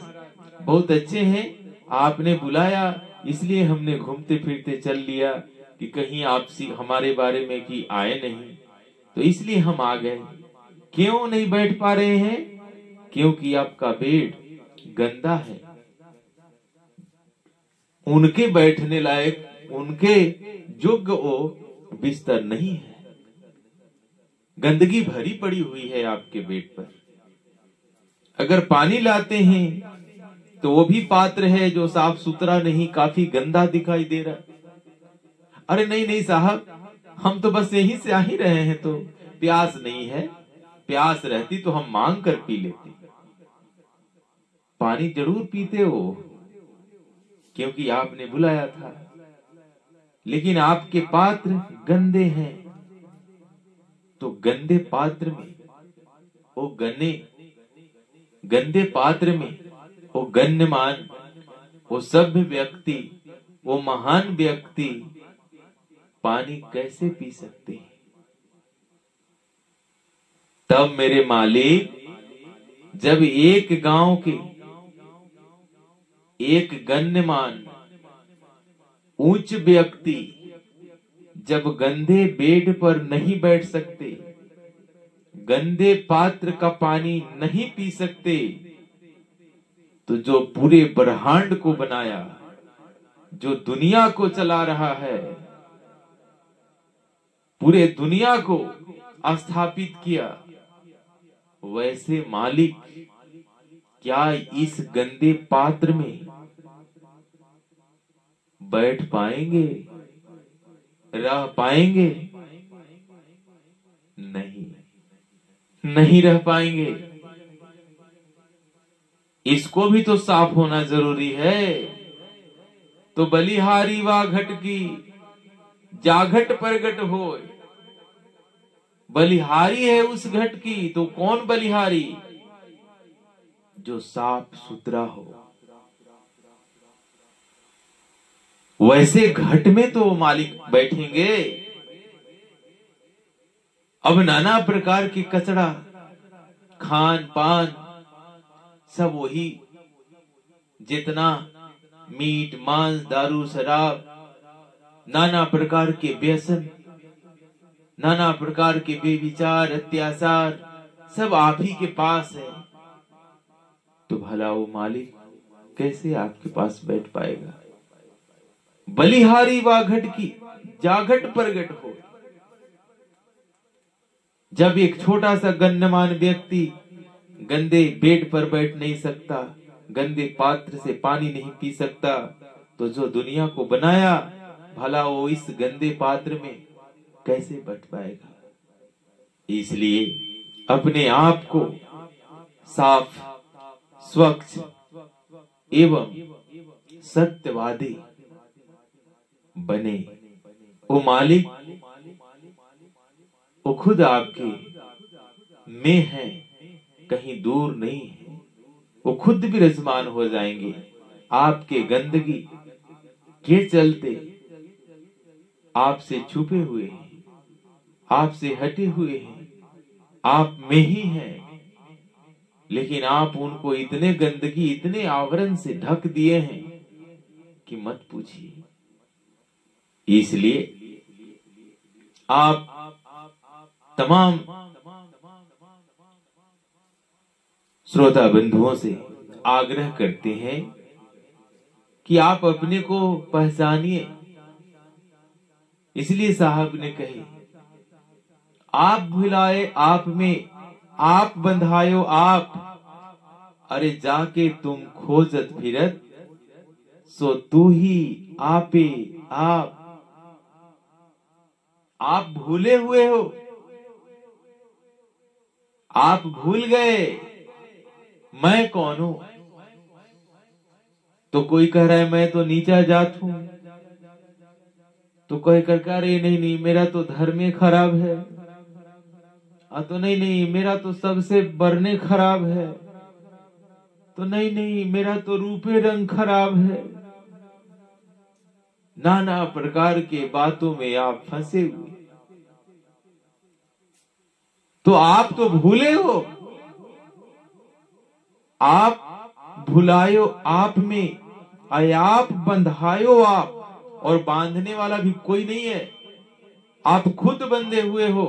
बहुत अच्छे हैं, आपने बुलाया इसलिए हमने घूमते फिरते चल लिया कि कहीं आप हमारे बारे में कि आए नहीं, तो इसलिए हम आ गए। क्यों नहीं बैठ पा रहे हैं? क्योंकि आपका बेड गंदा है, उनके बैठने लायक, उनके योग्य वो बिस्तर नहीं है, गंदगी भरी पड़ी हुई है आपके बेड पर। अगर पानी लाते हैं तो वो भी पात्र है जो साफ सुथरा नहीं, काफी गंदा दिखाई दे रहा। अरे नहीं नहीं साहब, हम तो बस यहीं से आ ही रहे हैं, तो प्यास नहीं है, प्यास रहती तो हम मांग कर पी लेते। पानी जरूर पीते हो क्योंकि आपने बुलाया था, लेकिन आपके पात्र गंदे हैं, तो गंदे पात्र में वो गंदे पात्र में वो गण्यमान, वो सभ्य व्यक्ति, वो महान व्यक्ति पानी कैसे पी सकते हैं? तब मेरे मालिक, जब एक गांव के एक गण्यमान उच्च व्यक्ति जब गंदे बेड पर नहीं बैठ सकते, गंदे पात्र का पानी नहीं पी सकते, तो जो पूरे ब्रह्मांड को बनाया, जो दुनिया को चला रहा है, पूरे दुनिया को स्थापित किया, वैसे मालिक क्या इस गंदे पात्र में बैठ पाएंगे, रह पाएंगे? नहीं, नहीं रह पाएंगे। इसको भी तो साफ होना जरूरी है। तो बलिहारी वा घट की जाघट प्रगट होय, बलिहारी है उस घट की, तो कौन बलिहारी? जो साफ सुथरा हो। वैसे घट में तो मालिक बैठेंगे। अब नाना प्रकार के कचरा, खान पान सब वही, जितना मीट मांस दारू शराब, नाना प्रकार के व्यसन, नाना प्रकार के बेविचार अत्याचार, सब आप ही के पास है। तो भला वो मालिक कैसे आपके पास बैठ पाएगा? बलिहारी वा घट की जाघट प्रगट हो। जब एक छोटा सा गण्यमान व्यक्ति गंदे बेड पर बैठ नहीं सकता, गंदे पात्र से पानी नहीं पी सकता, तो जो दुनिया को बनाया, भला वो इस गंदे पात्र में कैसे बैठ पाएगा? इसलिए अपने आप को साफ, स्वच्छ एवं सत्यवादी बने। वो मालिक, वो खुद आपके में है, कहीं दूर नहीं है। वो खुद विराजमान हो जाएंगे। आपके गंदगी के चलते आपसे छुपे हुए हैं, आपसे हटे हुए हैं, आप में ही हैं, लेकिन आप उनको इतने गंदगी, इतने आवरण से ढक दिए हैं कि मत पूछिए। इसलिए आप तमाम श्रोता बंधुओं से आग्रह करते हैं कि आप अपने को पहचानिए। इसलिए साहब ने कहे, आप भुलाए आप में, आप बंधायो आप, अरे जाके तुम खोजत फिरत, सो तू ही आपे आप। आप भूले हुए हो, आप भूल गए मैं कौन हूं। तो कोई कह रहा है मैं तो नीचा जात हूं, तो कोई कर अरे नहीं नहीं मेरा तो धर्म ही खराब है, तो नहीं नहीं मेरा तो सबसे बरने खराब है, तो नहीं नहीं मेरा तो रूपे रंग खराब है। नाना प्रकार के बातों में आप फंसे हुए। तो आप तो भूले हो, आप भुलायो आप में, आप बंधायो आप, और बांधने वाला भी कोई नहीं है, आप खुद बंधे हुए हो,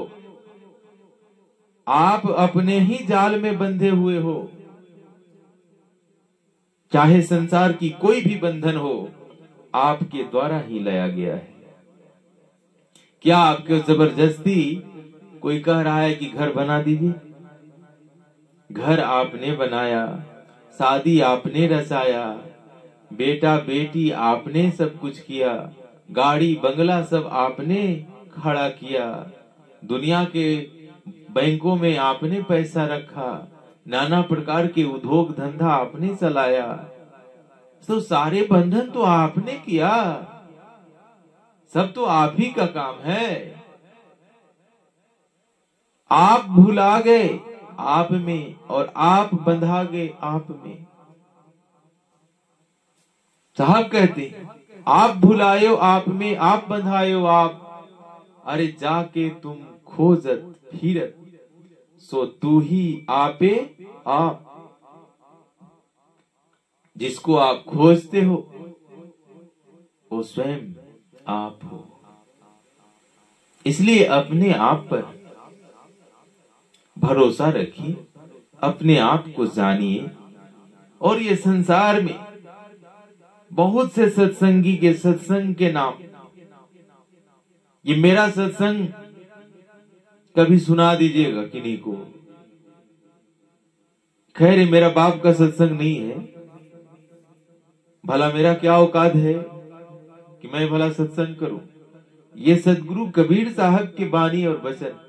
आप अपने ही जाल में बंधे हुए हो। चाहे संसार की कोई भी बंधन हो, आपके द्वारा ही लाया गया है। क्या आपके जबरदस्ती कोई कह रहा है कि घर बना दीजिए? घर आपने बनाया, शादी आपने रचाया, बेटा बेटी आपने सब कुछ किया, गाड़ी बंगला सब आपने खड़ा किया, दुनिया के बैंकों में आपने पैसा रखा, नाना प्रकार के उद्योग धंधा आपने चलाया, तो सारे बंधन तो आपने किया, सब तो आप ही का काम है। आप भुला गए आप में, और आप बंधा गए आप में। साहब कहते आप भुलायो आप में, आप बंधायो आप, अरे जाके तुम खोजत फिरत, सो तू ही आपे आप। जिसको आप खोजते हो वो स्वयं आप हो। इसलिए अपने आप पर भरोसा रखिए, अपने आप को जानिए। और ये संसार में बहुत से सत्संगी के सत्संग के नाम, ये मेरा सत्संग कभी सुना दीजिएगा किन्हीं को। खैर ये मेरा बाप का सत्संग नहीं है, भला मेरा क्या औकात है कि मैं भला सत्संग करूं। ये सदगुरु कबीर साहब की बानी और वचन,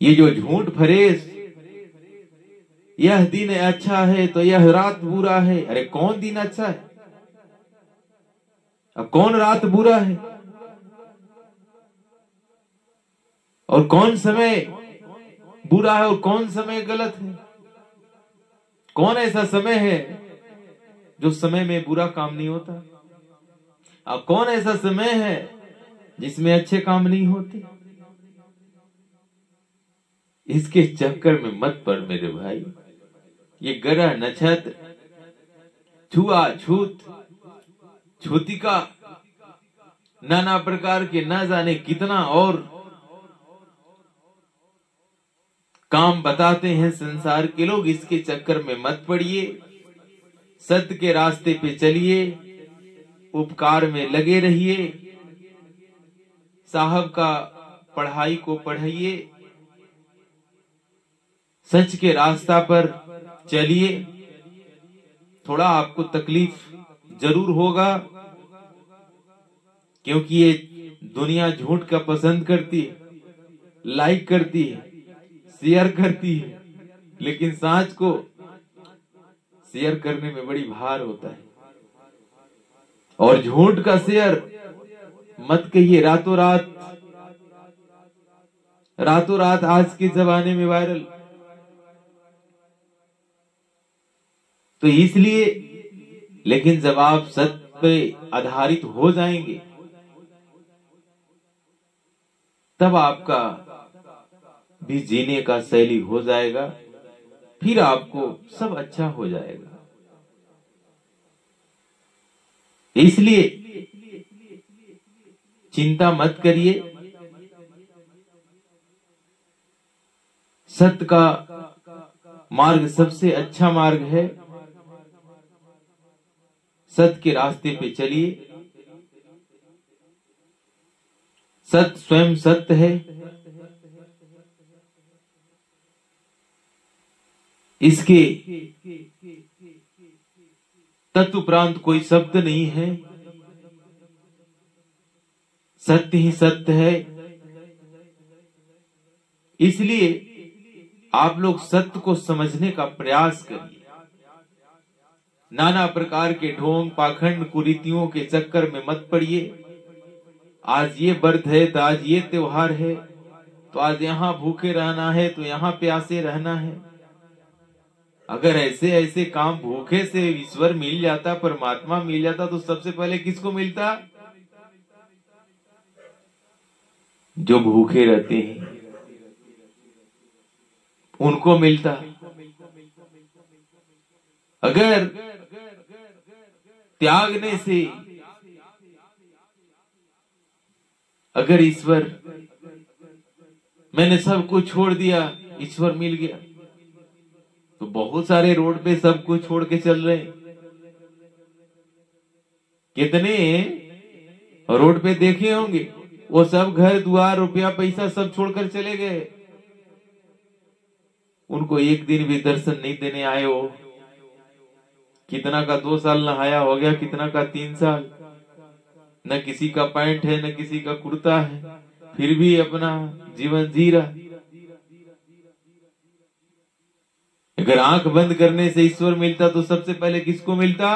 ये जो झूठ फरेश, यह दिन अच्छा है तो यह रात बुरा है। अरे कौन दिन अच्छा है, अब कौन रात बुरा है, और कौन समय बुरा है और कौन समय गलत है। कौन ऐसा समय है जो समय में बुरा काम नहीं होता, अब कौन ऐसा समय है जिसमें अच्छे काम नहीं होते। इसके चक्कर में मत पड़ मेरे भाई। ये ग्रह नक्षत्र, छुआ छूत, छूतिका, नाना प्रकार के न जाने कितना और काम बताते हैं संसार के लोग। इसके चक्कर में मत पड़िए, सत्य के रास्ते पे चलिए, उपकार में लगे रहिए, साहब का पढ़ाई को पढ़िए, सच के रास्ता पर चलिए। थोड़ा आपको तकलीफ जरूर होगा, क्योंकि ये दुनिया झूठ का पसंद करती है, लाइक करती है, शेयर करती है, लेकिन सच को शेयर करने में बड़ी भार होता है। और झूठ का शेयर मत कहिए, रातों रात आज के जमाने में वायरल। तो इसलिए, लेकिन जब आप सत्य पे आधारित हो जाएंगे, तब आपका भी जीने का शैली हो जाएगा, फिर आपको सब अच्छा हो जाएगा। इसलिए चिंता मत करिए, सत्य का मार्ग सबसे अच्छा मार्ग है। सत्य के रास्ते पे चलिए। सत्य स्वयं सत्य है। इसके तत्उपरांत कोई शब्द नहीं है। सत्य ही सत्य है। इसलिए आप लोग सत्य को समझने का प्रयास करिए। नाना प्रकार के ढोंग पाखंड कुरीतियों के चक्कर में मत पड़िए। आज ये व्रत है तो आज ये त्योहार है, तो आज यहाँ भूखे रहना है तो यहाँ प्यासे रहना है। अगर ऐसे ऐसे काम भूखे से ईश्वर मिल जाता, परमात्मा मिल जाता, तो सबसे पहले किसको मिलता? जो भूखे रहते हैं उनको मिलता। अगर त्यागने से अगर ईश्वर, मैंने सब कुछ छोड़ दिया, ईश्वर मिल गया, तो बहुत सारे रोड पे सब कुछ छोड़ के चल रहे हैं। कितने रोड पे देखे होंगे, वो सब घर द्वार रुपया पैसा सब छोड़कर चले गए। उनको एक दिन भी दर्शन नहीं देने आए हो। कितना का 2 साल नहाया हो गया, कितना का 3 साल। न किसी का पैंट है न किसी का कुर्ता है, फिर भी अपना जीवन जी रहा। अगर आंख बंद करने से ईश्वर मिलता तो सबसे पहले किसको मिलता?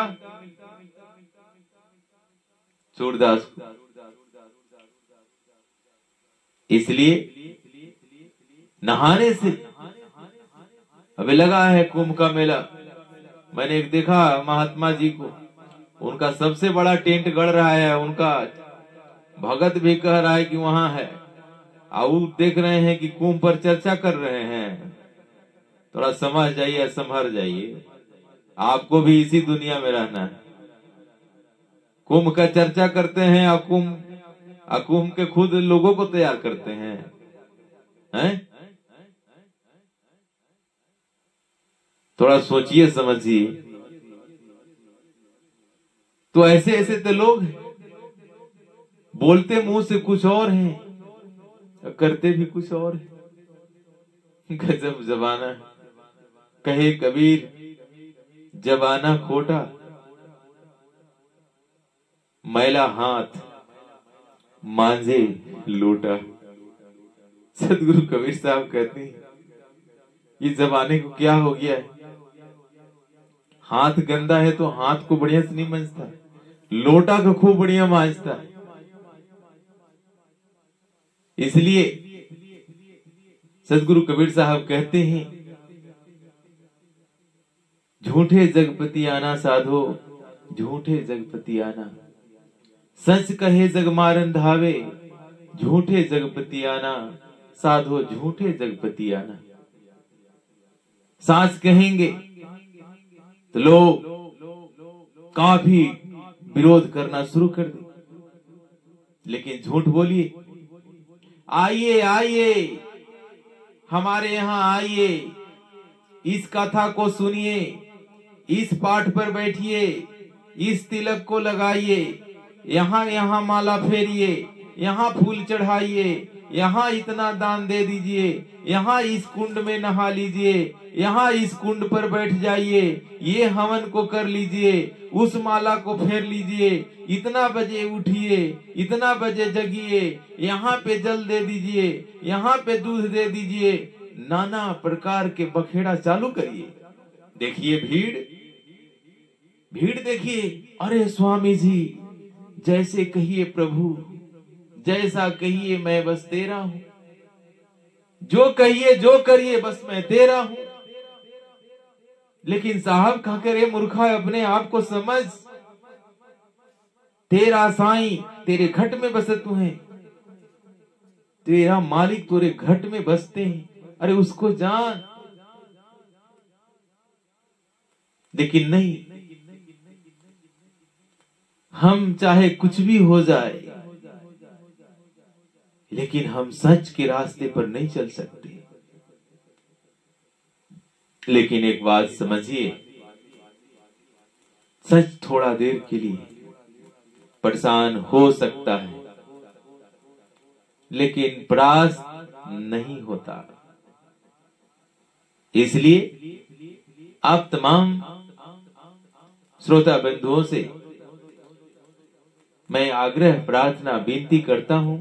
सूरदास को। इसलिए नहाने से, अभी लगा है कुंभ का मेला, मैंने एक देखा महात्मा जी को, उनका सबसे बड़ा टेंट गड़ रहा है। उनका भगत भी कह रहा है कि वहां है, और देख रहे हैं कि कुंभ पर चर्चा कर रहे हैं। थोड़ा समझ जाइए, संभर जाइए, आपको भी इसी दुनिया में रहना है। कुंभ का चर्चा करते हैं, कुंभ के खुद लोगों को तैयार करते हैं? थोड़ा सोचिए समझिए। तो ऐसे ऐसे तो लोग बोलते मुंह से कुछ और हैं, करते भी कुछ और है। गजब जमाना है। कहे कबीर, जमाना खोटा, मैला हाथ मांझे लोटा। सदगुरु कबीर साहब कहते हैं, ये जमाने को क्या हो गया है? हाथ गंदा है तो हाथ को बढ़िया से नहीं मांजता, लोटा को खूब बढ़िया मांजता। इसलिए सदगुरु कबीर साहब कहते हैं, झूठे जगपति आना साधो, झूठे जगपति आना। सच कहे जग मारन धावे, झूठे जगपति आना साधो, झूठे जगपति आना। सांस कहेंगे तो लोग काफी विरोध करना शुरू कर दे, लेकिन झूठ बोलिए, आइए आइए हमारे यहाँ आइए, इस कथा को सुनिए, इस पाठ पर बैठिए, इस तिलक को लगाइए, यहाँ यहाँ माला फेरिए, यहाँ फूल चढ़ाइए, यहाँ इतना दान दे दीजिए, यहाँ इस कुंड में नहा लीजिए, यहाँ इस कुंड पर बैठ जाइए, ये हवन को कर लीजिए, उस माला को फेर लीजिए, इतना बजे उठिए, इतना बजे जगिए, यहाँ पे जल दे दीजिए, यहाँ पे दूध दे दीजिए। नाना प्रकार के बखेड़ा चालू करिए। देखिए भीड़ देखिए। अरे स्वामी जी, जैसे कहिए प्रभु, जैसा कहिए मैं बस तेरा हूं, जो कहिए जो करिए बस मैं तेरा हूं। लेकिन साहब क्या करे मूर्खा, अपने आप को समझ, तेरा साईं तेरे घट में बसत है, तेरा मालिक तेरे घट में बसते हैं। अरे उसको जान। लेकिन नहीं, हम चाहे कुछ भी हो जाए, लेकिन हम सच के रास्ते पर नहीं चल सकते। लेकिन एक बात समझिए, सच थोड़ा देर के लिए परेशान हो सकता है, लेकिन परास्त नहीं होता। इसलिए आप तमाम श्रोता बंधुओं से मैं आग्रह प्रार्थना विनती करता हूं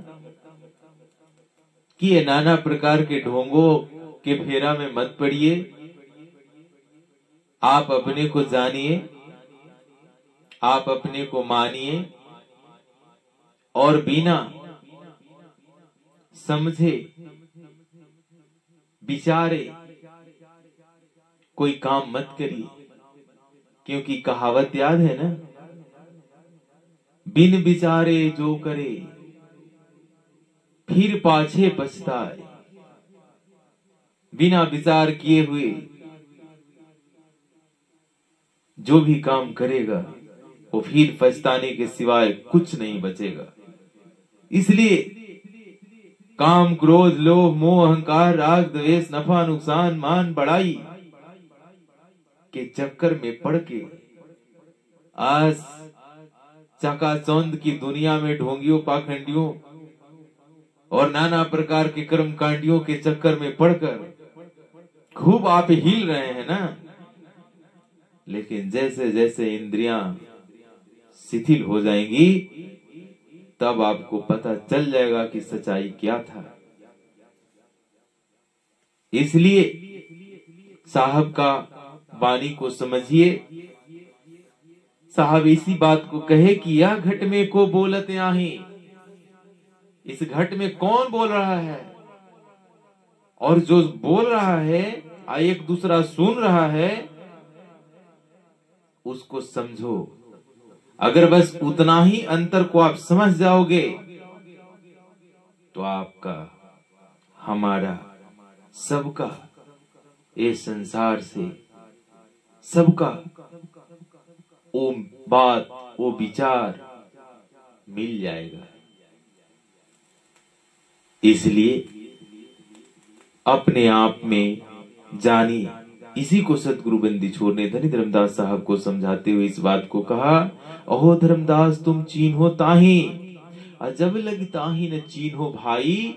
कि ये नाना प्रकार के ढोंगों के फेरा में मत पड़िए। आप अपने को जानिए, आप अपने को मानिए और बिना समझे विचारे कोई काम मत करिए, क्योंकि कहावत याद है ना, बिन विचारे जो करे फिर पाछे पछताए। बिना विचार किए हुए जो भी काम करेगा वो फिर पछताने के सिवाय कुछ नहीं बचेगा। इसलिए काम, क्रोध, लोभ, मोह, अहंकार, राग, द्वेष, नफा, नुकसान, मान, बढ़ाई के चक्कर में पड़ के आज चकाचौंध की दुनिया में ढोंगियों, पाखंडियों और नाना प्रकार के कर्मकांडियों के चक्कर में पड़कर खूब आप हिल रहे हैं ना। लेकिन जैसे जैसे इंद्रियां शिथिल हो जाएंगी तब आपको पता चल जाएगा कि सच्चाई क्या था। इसलिए साहब का वाणी को समझिए। साहब इसी बात को कहे कि यह घट में को बोलत आही, इस घट में कौन बोल रहा है, और जो बोल रहा है एक दूसरा सुन रहा है, उसको समझो। अगर बस उतना ही अंतर को आप समझ जाओगे तो आपका, हमारा, सबका, ये संसार से सबका वो बात, वो विचार मिल जाएगा। इसलिए अपने आप में जानिए। इसी को सदगुरु बंदी छोर ने धनी धर्मदास साहब को समझाते हुए इस बात को कहा, अहो धर्मदास तुम चीन्हो ताही, जब लगी ताही न चीन्हो भाई,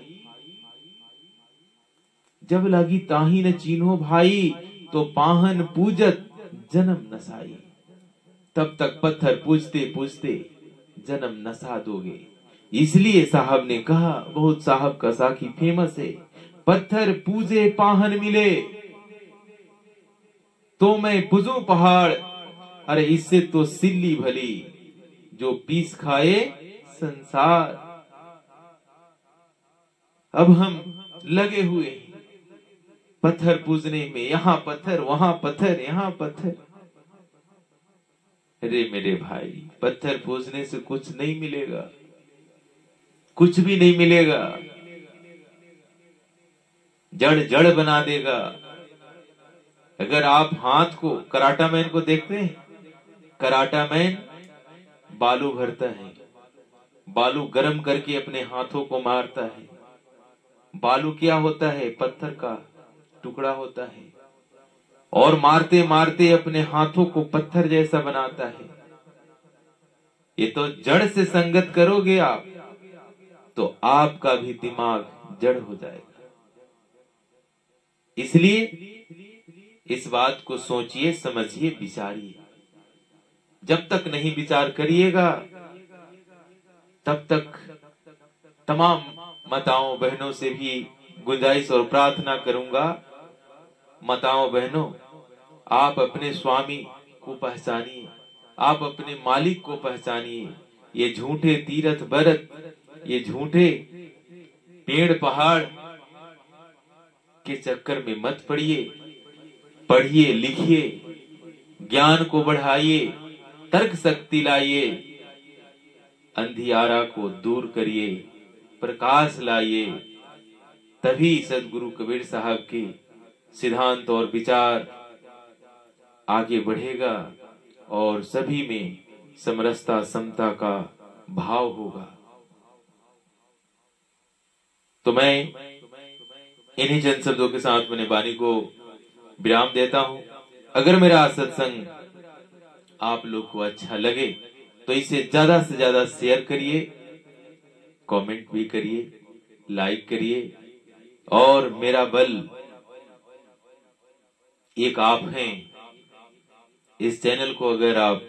जब लगी ताही न चीन्हो भाई, तो पाहन पूजत जन्म नसाई। तब तक पत्थर पूजते पूजते जन्म नसा दोगे। इसलिए साहब ने कहा, बहुत साहब का साखी फेमस है, पत्थर पूजे पाहन मिले तो मैं पूजू पहाड़, अरे इससे तो सिल्ली भली जो पीस खाए संसार। अब हम लगे हुए पत्थर पूजने में, यहां पत्थर, वहां पत्थर, यहां पत्थर। अरे मेरे भाई, पत्थर पूजने से कुछ नहीं मिलेगा, कुछ भी नहीं मिलेगा, जड़ जड़ बना देगा। अगर आप हाथ को, कराटा मैन को देखते हैं, कराटा मैन बालू भरता है, बालू गर्म करके अपने हाथों को मारता है। बालू क्या होता है? पत्थर का टुकड़ा होता है, और मारते मारते अपने हाथों को पत्थर जैसा बनाता है। ये तो जड़ से संगत करोगे आप तो आपका भी दिमाग जड़ हो जाएगा। इसलिए इस बात को सोचिए, समझिए, विचारिए। जब तक नहीं विचार करिएगा तब तक तमाम माताओं बहनों से भी गुंजाइश और प्रार्थना करूंगा, माताओं बहनों, आप अपने स्वामी को पहचानिए, आप अपने मालिक को पहचानिए। ये झूठे तीरथ बरत, ये झूठे पेड़ पहाड़ के चक्कर में मत पड़िए। पढ़िए, लिखिए, ज्ञान को बढ़ाइए, तर्क शक्ति लाइए, अंधियारा को दूर करिए, प्रकाश लाइए। तभी सदगुरु कबीर साहब के सिद्धांत और विचार आगे बढ़ेगा और सभी में समरसता, समता का भाव होगा। तो मैं इन्हीं चंद शब्दों के साथ मैंने वाणी को विराम देता हूँ। अगर मेरा सत्संग आप लोग को अच्छा लगे तो इसे ज्यादा से ज्यादा शेयर करिए, कमेंट भी करिए, लाइक करिए। और मेरा बल एक आप हैं। इस चैनल को अगर आप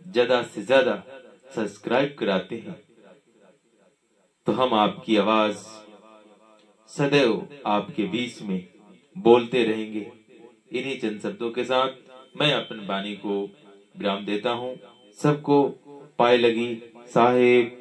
ज्यादा से ज्यादा सब्सक्राइब कराते हैं तो हम आपकी आवाज सदैव आपके बीच में बोलते रहेंगे। इन्हीं चंद शब्दों के साथ मैं अपनी वाणी को विराम देता हूँ। सबको पाए लगी साहेब